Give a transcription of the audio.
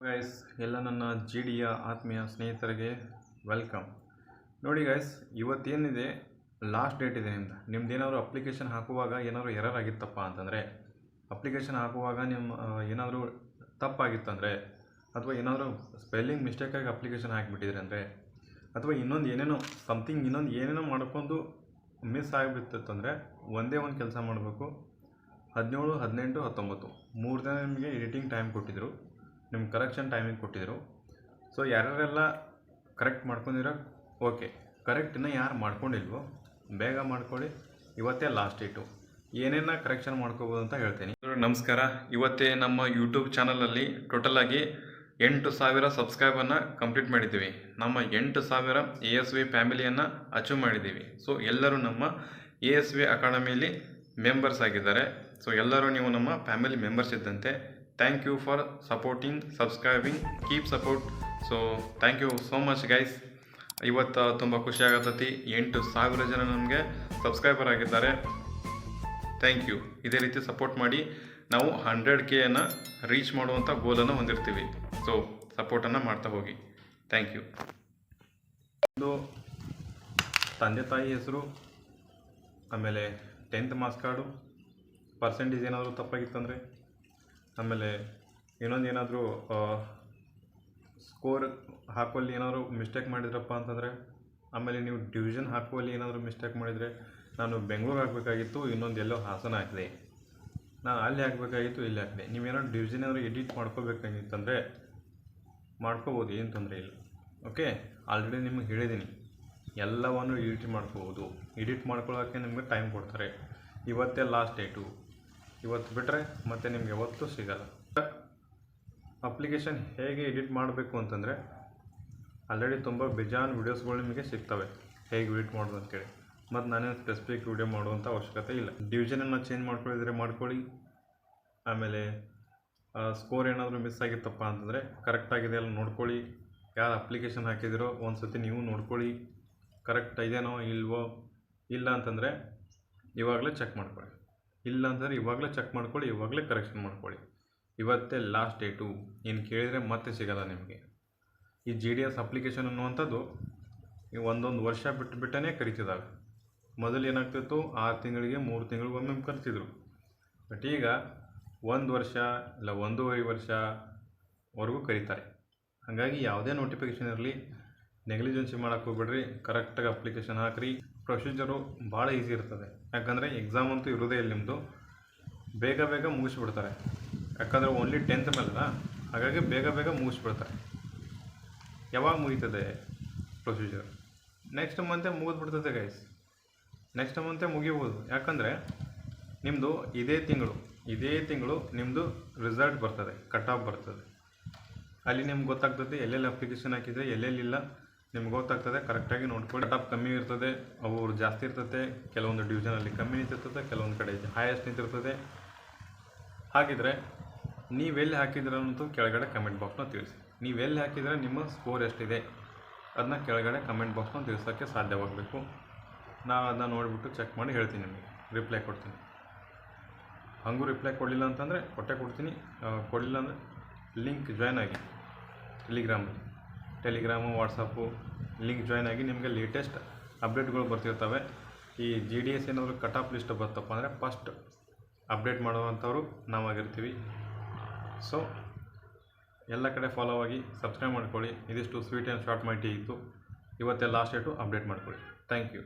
Guys, ಎಲ್ಲ ನನ್ನ G ಡಿಯ ಆತ್ಮೀಯ ಸ್ನೇಹಿತರಿಗೆ ವೆಲ್ಕಮ್. ನೋಡಿ ಗೈಸ್, ಇವತ್ತೇನಿದೆ ಲಾಸ್ಟ್ ಡೇಟ್ ಇದೆ. ನಿಮ್ದೇನಾದರೂ ಅಪ್ಲಿಕೇಶನ್ ಹಾಕುವಾಗ ಏನಾದರೂ ಎರರ್ ಆಗಿತ್ತಪ್ಪ ಅಂತಂದರೆ, ಅಪ್ಲಿಕೇಶನ್ ಹಾಕುವಾಗ ಏನಾದರೂ ತಪ್ಪಾಗಿತ್ತಂದರೆ, ಅಥವಾ ಏನಾದರೂ ಸ್ಪೆಲ್ಲಿಂಗ್ ಮಿಸ್ಟೇಕಾಗಿ ಅಪ್ಲಿಕೇಶನ್ ಹಾಕಿಬಿಟ್ಟಿದ್ರೆ ಅಂದರೆ, ಅಥವಾ ಇನ್ನೊಂದು ಏನೇನೋ ಮಾಡ್ಕೊಂಡು ಮಿಸ್ ಆಗಿಬಿಟ್ಟಿತ್ತಂದರೆ ಒಂದೇ ಒಂದು ಕೆಲಸ ಮಾಡಬೇಕು. 17, 18, 19 3 ದಿನ ನಿಮಗೆ ಎಡಿಟಿಂಗ್ ಟೈಮ್ ಕೊಟ್ಟಿದ್ದರು, ನಿಮ್ಗೆ ಕರೆಕ್ಷನ್ ಟೈಮಿಂಗ್ ಕೊಟ್ಟಿದ್ದರು. ಸೊ ಯಾರ್ಯಾರೆಲ್ಲ ಕರೆಕ್ಟ್ ಮಾಡ್ಕೊಂಡಿರೋ ಓಕೆ, ಕರೆಕ್ಟನ್ನ ಯಾರು ಮಾಡ್ಕೊಂಡಿಲ್ವೋ ಬೇಗ ಮಾಡ್ಕೊಳ್ಳಿ. ಇವತ್ತೇ ಲಾಸ್ಟ್ ಡೇಟು. ಏನೇನ ಕರೆಕ್ಷನ್ ಮಾಡ್ಕೋಬೋದು ಅಂತ ಹೇಳ್ತೀನಿ. ನಮಸ್ಕಾರ. ಇವತ್ತೇ ನಮ್ಮ ಯೂಟ್ಯೂಬ್ ಚಾನಲಲ್ಲಿ ಟೋಟಲಾಗಿ 8,000 ಸಬ್ಸ್ಕ್ರೈಬನ್ನು ಕಂಪ್ಲೀಟ್ ಮಾಡಿದ್ದೀವಿ. ನಮ್ಮ 8,000 ASV ಫ್ಯಾಮಿಲಿಯನ್ನು ಅಚೀವ್ ಮಾಡಿದ್ದೀವಿ. ಸೊ ಎಲ್ಲರೂ ನಮ್ಮ ASV ಅಕಾಡೆಮಿಯಲ್ಲಿ ಮೆಂಬರ್ಸ್ ಆಗಿದ್ದಾರೆ. ಸೊ ಎಲ್ಲರೂ ನೀವು ನಮ್ಮ ಫ್ಯಾಮಿಲಿ ಮೆಂಬರ್ಸ್ ಇದ್ದಂತೆ. Thank you for supporting, subscribing, keep support. So thank you so much guys. ಇವತ್ತು ತುಂಬ ಖುಷಿ ಆಗತ್ತೈತಿ. 8,000 ಜನ ನಮಗೆ ಸಬ್ಸ್ಕ್ರೈಬರ್ ಆಗಿದ್ದಾರೆ. Thank you. ಇದೇ ರೀತಿ ಸಪೋರ್ಟ್ ಮಾಡಿ. ನಾವು 100Kಯನ್ನು ರೀಚ್ ಮಾಡುವಂಥ ಗೋಲನ್ನು ಹೊಂದಿರ್ತೀವಿ. ಸೊ ಸಪೋರ್ಟನ್ನು ಮಾಡ್ತಾ ಹೋಗಿ. Thank you. ಒಂದು ತಂದೆ ತಾಯಿ ಹೆಸರು, ಆಮೇಲೆ 10th ಮಾರ್ಕ್ಸ್ ಕಾರ್ಡು, ಪರ್ಸೆಂಟೇಜ್ ಏನಾದರೂ ತಪ್ಪಾಗಿತ್ತಂದರೆ, ಆಮೇಲೆ ಏನಾದರೂ ಸ್ಕೋರ್ ಹಾಕುವಲ್ಲಿ ಏನಾದರೂ ಮಿಸ್ಟೇಕ್ ಮಾಡಿದ್ರಪ್ಪ ಅಂತಂದರೆ, ಆಮೇಲೆ ನೀವು ಡಿವಿಷನ್ ಹಾಕುವಲ್ಲಿ ಏನಾದರೂ ಮಿಸ್ಟೇಕ್ ಮಾಡಿದರೆ, ನಾನು ಬೆಂಗಳೂರು ಹಾಕಬೇಕಾಗಿತ್ತು, ಇನ್ನೊಂದು ಎಲ್ಲೋ ಹಾಸನ ಹಾಕಿದೆ, ನಾನು ಅಲ್ಲಿ ಹಾಕಬೇಕಾಗಿತ್ತು, ಇಲ್ಲಿ ಹಾಕಿದೆ. ನೀವೇನಾದ್ರು ಡಿವಿಷನ್ ಏನಾದರೂ ಎಡಿಟ್ ಮಾಡ್ಕೋಬೇಕಾಗಿತ್ತಂದರೆ ಮಾಡ್ಕೋಬೋದು, ಏನು ತೊಂದರೆ ಇಲ್ಲ. ಓಕೆ, ಆಲ್ರೆಡಿ ನಿಮಗೆ ಹೇಳಿದ್ದೀನಿ, ಎಲ್ಲವನ್ನು ಎಡಿಟ್ ಮಾಡ್ಕೋಬೋದು. ಎಡಿಟ್ ಮಾಡ್ಕೊಳ್ಳೋಕ್ಕೆ ನಿಮಗೆ ಟೈಮ್ ಕೊಡ್ತಾರೆ. ಇವತ್ತೇ ಲಾಸ್ಟ್ ಡೇಟು. ಇವತ್ತು ಬಿಟ್ಟರೆ ಮತ್ತೆ ನಿಮ್ಗೆ ಯಾವತ್ತೂ ಸಿಗಲ್ಲ. ಅಪ್ಲಿಕೇಶನ್ ಹೇಗೆ ಎಡಿಟ್ ಮಾಡಬೇಕು ಅಂತಂದರೆ, ಆಲ್ರೆಡಿ ತುಂಬ ಬೇಜಾನ್ ವೀಡಿಯೋಸ್ಗಳು ನಿಮಗೆ ಸಿಗ್ತವೆ ಹೇಗೆ ಎಡಿಟ್ ಮಾಡೋದು ಅಂತೇಳಿ. ಮತ್ತು ನಾನೇನು ಸ್ಪೆಸಿಫಿಕ್ ವೀಡಿಯೋ ಮಾಡುವಂಥ ಅವಶ್ಯಕತೆ ಇಲ್ಲ. ಡಿವಿಷನನ್ನು ಚೇಂಜ್ ಮಾಡ್ಕೊಳ್ಳಿದ್ರೆ ಮಾಡ್ಕೊಳ್ಳಿ. ಆಮೇಲೆ ಸ್ಕೋರ್ ಏನಾದರೂ ಮಿಸ್ ಆಗಿತ್ತಪ್ಪ ಅಂತಂದರೆ ಕರೆಕ್ಟಾಗಿದೆ ಅಲ್ಲ ನೋಡ್ಕೊಳ್ಳಿ. ಯಾರು ಅಪ್ಲಿಕೇಶನ್ ಹಾಕಿದಿರೋ ಒಂದು ಸತಿ ನೀವು ನೋಡ್ಕೊಳ್ಳಿ, ಕರೆಕ್ಟ್ ಇದೆಯೋ ಇಲ್ವೋ. ಇಲ್ಲ ಅಂತಂದರೆ ಇವಾಗಲೇ ಚೆಕ್ ಮಾಡ್ಕೊಳ್ಳಿ. ಇಲ್ಲ ಅಂತಂದರೆ ಇವಾಗಲೇ ಚೆಕ್ ಮಾಡ್ಕೊಳ್ಳಿ, ಇವಾಗಲೇ ಕರೆಕ್ಷನ್ ಮಾಡ್ಕೊಳ್ಳಿ. ಇವತ್ತೇ ಲಾಸ್ಟ್ ಡೇಟು. ಏನು ಕೇಳಿದರೆ ಮತ್ತೆ ಸಿಗಲ್ಲ ನಿಮಗೆ. ಈ GDS ಅಪ್ಲಿಕೇಶನ್ ಅನ್ನುವಂಥದ್ದು ಒಂದೊಂದು ವರ್ಷ ಬಿಟ್ಟೇ ಕರಿತಿದ್ದಾವೆ. ಮೊದಲು ಏನಾಗ್ತಿತ್ತು, 6 ತಿಂಗಳಿಗೆ 3 ತಿಂಗಳಿಗೊಮ್ಮೆ ಕರಿತಿದ್ರು. ಬಟ್ ಈಗ 1 ವರ್ಷ ಇಲ್ಲ 1.5 ವರ್ಷವರೆಗೂ ಕರೀತಾರೆ. ಹಾಗಾಗಿ ಯಾವುದೇ ನೋಟಿಫಿಕೇಷನ್ ಇರಲಿ, ನೆಗ್ಲಿಜೆನ್ಸಿ ಮಾಡೋಕ್ಕೆ ಹೋಗ್ಬೇಡ್ರಿ. ಕರೆಕ್ಟಾಗಿ ಅಪ್ಲಿಕೇಶನ್ ಹಾಕಿರಿ. ಪ್ರೊಸೀಜರು ಭಾಳ ಈಸಿ ಇರ್ತದೆ. ಯಾಕಂದರೆ ಎಕ್ಸಾಮ್ ಅಂತೂ ಇರೋದೇ ಇಲ್ಲ ನಿಮ್ಮದು. ಬೇಗ ಮುಗಿಸ್ಬಿಡ್ತಾರೆ. ಯಾಕಂದರೆ ಓನ್ಲಿ 10th ಮೇಲಲ್ಲ, ಹಾಗಾಗಿ ಬೇಗ ಮುಗಿಸ್ಬಿಡ್ತಾರೆ. ಯಾವಾಗ ಮುಗೀತದೆ ಪ್ರೊಸೀಜರ್? ನೆಕ್ಸ್ಟ್ ಮಂತೇ ಮುಗಿದ್ಬಿಡ್ತದೆ ಗೈಸ್. ನೆಕ್ಸ್ಟ್ ಮಂತೇ ಮುಗಿಬೋದು. ಯಾಕಂದರೆ ನಿಮ್ಮದು ಇದೇ ತಿಂಗಳು ನಿಮ್ಮದು ರಿಸಲ್ಟ್ ಬರ್ತದೆ, ಕಟ್ ಆಫ್ ಬರ್ತದೆ. ಅಲ್ಲಿ ನಿಮ್ಗೆ ಗೊತ್ತಾಗ್ತದೆ ಎಲ್ಲೆಲ್ಲಿ ಅಪ್ಲಿಕೇಶನ್ ಹಾಕಿದರೆ ಎಲ್ಲೆಲ್ಲಿಲ್ಲ ನಿಮ್ಗೆ ಗೊತ್ತಾಗ್ತದೆ. ಕರೆಕ್ಟಾಗಿ ನೋಡ್ಕೊಳ್ಳಿ. ಕಟ್ ಆಫ್ ಕಮ್ಮಿ ಇರ್ತದೆ, ಅವರು ಜಾಸ್ತಿ ಇರ್ತದೆ. ಕೆಲವೊಂದು ಡಿವಿಷನಲ್ಲಿ ಕಮ್ಮಿ ನಿಂತಿರ್ತದೆ, ಕೆಲವೊಂದು ಕಡೆ ಹೈಯೆಸ್ಟ್ ನಿಂತಿರ್ತದೆ. ಹಾಗಿದ್ರೆ ನೀವೆಲ್ಲಿ ಹಾಕಿದ್ರೆ ಅಂತೂ ಕೆಳಗಡೆ ಕಮೆಂಟ್ ಬಾಕ್ಸ್ನ ತಿಳಿಸಿ. ನೀವೆಲ್ಲಿ ಹಾಕಿದರೆ ನಿಮ್ಮ ಸ್ಕೋರ್ ಎಷ್ಟಿದೆ ಅದನ್ನ ಕೆಳಗಡೆ ಕಮೆಂಟ್ ಬಾಕ್ಸ್ನ ತಿಳಿಸೋಕ್ಕೆ ಸಾಧ್ಯವಾಗಬೇಕು. ನಾನು ಅದನ್ನ ನೋಡಿಬಿಟ್ಟು ಚೆಕ್ ಮಾಡಿ ಹೇಳ್ತೀನಿ, ನಿಮಗೆ ರಿಪ್ಲೈ ಕೊಡ್ತೀನಿ. ಹಾಗೂ ರಿಪ್ಲೈ ಕೊಡಲಿಲ್ಲ ಅಂತಂದರೆ ಕೊಡ್ತೀನಿ. ಕೊಡಲಿಲ್ಲ ಅಂದರೆ ಲಿಂಕ್ ಜಾಯ್ನ್ ಆಗಿ ಟೆಲಿಗ್ರಾಮು ವಾಟ್ಸಪ್ಪು ಲಿಂಕ್ ಜಾಯ್ನ್ ಆಗಿ. ನಿಮಗೆ ಲೇಟೆಸ್ಟ್ ಅಪ್ಡೇಟ್ಗಳು ಬರ್ತಿರ್ತವೆ. ಈ GDS ಏನಾದರೂ ಕಟ್ ಆಫ್ ಲಿಸ್ಟ್ ಬರ್ತಪ್ಪ ಅಂದರೆ ಫಸ್ಟ್ ಅಪ್ಡೇಟ್ ಮಾಡುವಂಥವ್ರು ನಾವಾಗಿರ್ತೀವಿ. ಸೊ ಎಲ್ಲ ಕಡೆ ಫಾಲೋ ಆಗಿ ಸಬ್ಸ್ಕ್ರೈಬ್ ಮಾಡ್ಕೊಳ್ಳಿ. ಇದಿಷ್ಟು ಸ್ವೀಟ್ ಆ್ಯಂಡ್ ಶಾರ್ಟ್ ಮಾಹಿತಿ ಇತ್ತು. ಇವತ್ತೇ ಲಾಸ್ಟ್ ಡೇಟು. ಅಪ್ಡೇಟ್ ಮಾಡ್ಕೊಳ್ಳಿ. Thank you.